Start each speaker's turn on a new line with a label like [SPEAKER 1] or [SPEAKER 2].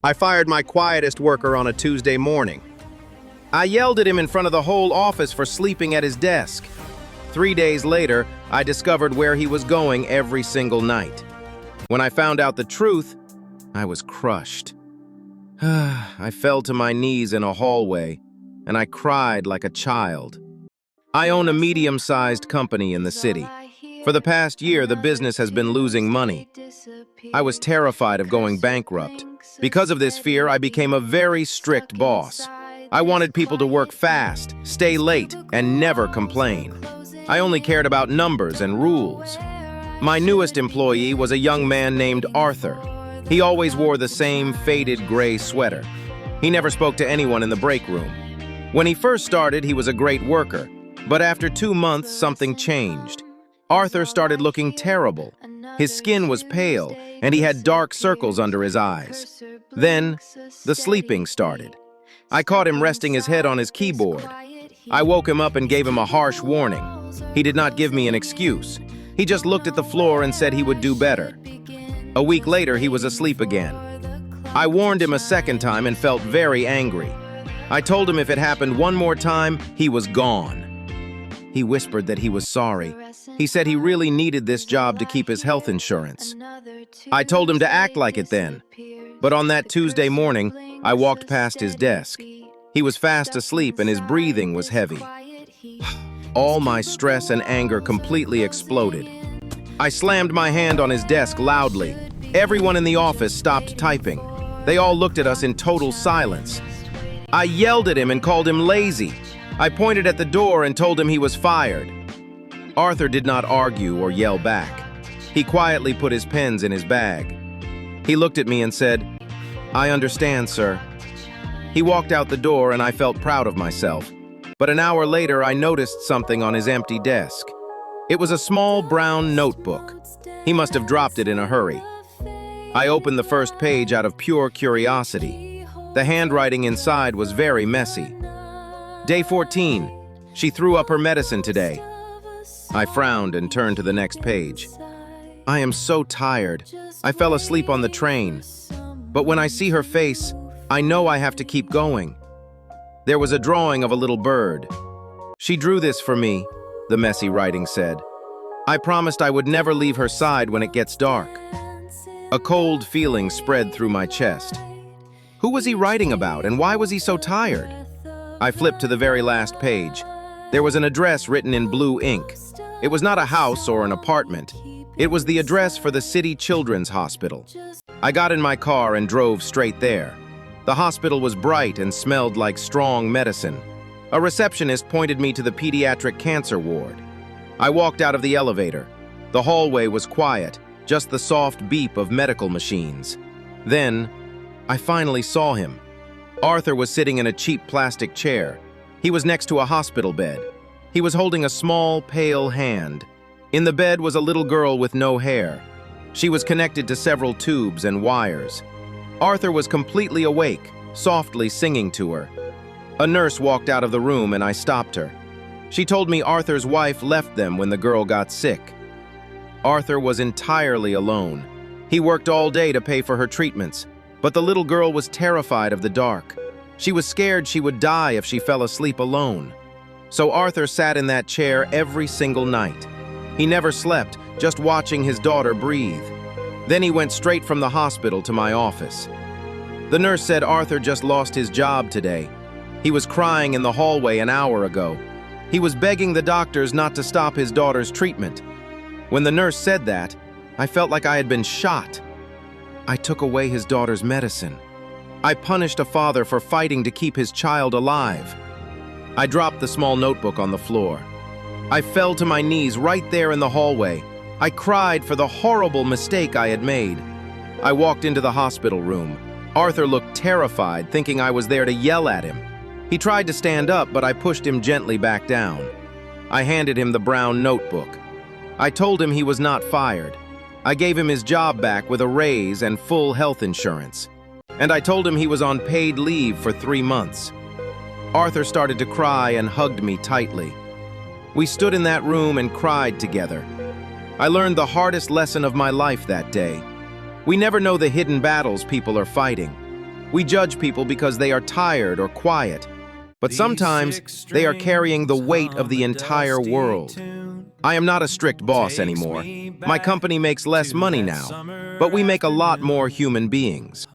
[SPEAKER 1] I fired my quietest worker on a Tuesday morning. I yelled at him in front of the whole office for sleeping at his desk. 3 days later, I discovered where he was going every single night. When I found out the truth, I was crushed. I fell to my knees in a hallway, and I cried like a child. I own a medium-sized company in the city. For the past year, the business has been losing money. I was terrified of going bankrupt. Because of this fear, I became a very strict boss. I wanted people to work fast, stay late, and never complain. I only cared about numbers and rules. My newest employee was a young man named Arthur. He always wore the same faded gray sweater. He never spoke to anyone in the break room. When he first started, he was a great worker, but after 2 months, something changed. Arthur started looking terrible. His skin was pale, and he had dark circles under his eyes. Then, the sleeping started. I caught him resting his head on his keyboard. I woke him up and gave him a harsh warning. He did not give me an excuse. He just looked at the floor and said he would do better. A week later, he was asleep again. I warned him a second time and felt very angry. I told him if it happened one more time, he was gone. He whispered that he was sorry. He said he really needed this job to keep his health insurance. I told him to act like it then. But on that Tuesday morning, I walked past his desk. He was fast asleep and his breathing was heavy. All my stress and anger completely exploded. I slammed my hand on his desk loudly. Everyone in the office stopped typing. They all looked at us in total silence. I yelled at him and called him lazy. I pointed at the door and told him he was fired. Arthur did not argue or yell back. He quietly put his pens in his bag. He looked at me and said, "I understand, sir." He walked out the door and I felt proud of myself. But an hour later, I noticed something on his empty desk. It was a small brown notebook. He must have dropped it in a hurry. I opened the first page out of pure curiosity. The handwriting inside was very messy. Day 14. She threw up her medicine today. I frowned and turned to the next page. I am so tired. I fell asleep on the train. But when I see her face, I know I have to keep going. There was a drawing of a little bird. She drew this for me, the messy writing said. I promised I would never leave her side when it gets dark. A cold feeling spread through my chest. Who was he writing about, and why was he so tired? I flipped to the very last page. There was an address written in blue ink. It was not a house or an apartment. It was the address for the City Children's Hospital. I got in my car and drove straight there. The hospital was bright and smelled like strong medicine. A receptionist pointed me to the pediatric cancer ward. I walked out of the elevator. The hallway was quiet, just the soft beep of medical machines. Then, I finally saw him. Arthur was sitting in a cheap plastic chair. He was next to a hospital bed. He was holding a small, pale hand. In the bed was a little girl with no hair. She was connected to several tubes and wires. Arthur was completely awake, softly singing to her. A nurse walked out of the room and I stopped her. She told me Arthur's wife left them when the girl got sick. Arthur was entirely alone. He worked all day to pay for her treatments, but the little girl was terrified of the dark. She was scared she would die if she fell asleep alone. So Arthur sat in that chair every single night. He never slept, just watching his daughter breathe. Then he went straight from the hospital to my office. The nurse said Arthur just lost his job today. He was crying in the hallway an hour ago. He was begging the doctors not to stop his daughter's treatment. When the nurse said that, I felt like I had been shot. I took away his daughter's medicine. I punished a father for fighting to keep his child alive. I dropped the small notebook on the floor. I fell to my knees right there in the hallway. I cried for the horrible mistake I had made. I walked into the hospital room. Arthur looked terrified, thinking I was there to yell at him. He tried to stand up, but I pushed him gently back down. I handed him the brown notebook. I told him he was not fired. I gave him his job back with a raise and full health insurance. And I told him he was on paid leave for 3 months. Arthur started to cry and hugged me tightly. We stood in that room and cried together. I learned the hardest lesson of my life that day. We never know the hidden battles people are fighting. We judge people because they are tired or quiet, but sometimes they are carrying the weight of the entire world. I am not a strict boss anymore. My company makes less money now, but we make a lot more human beings.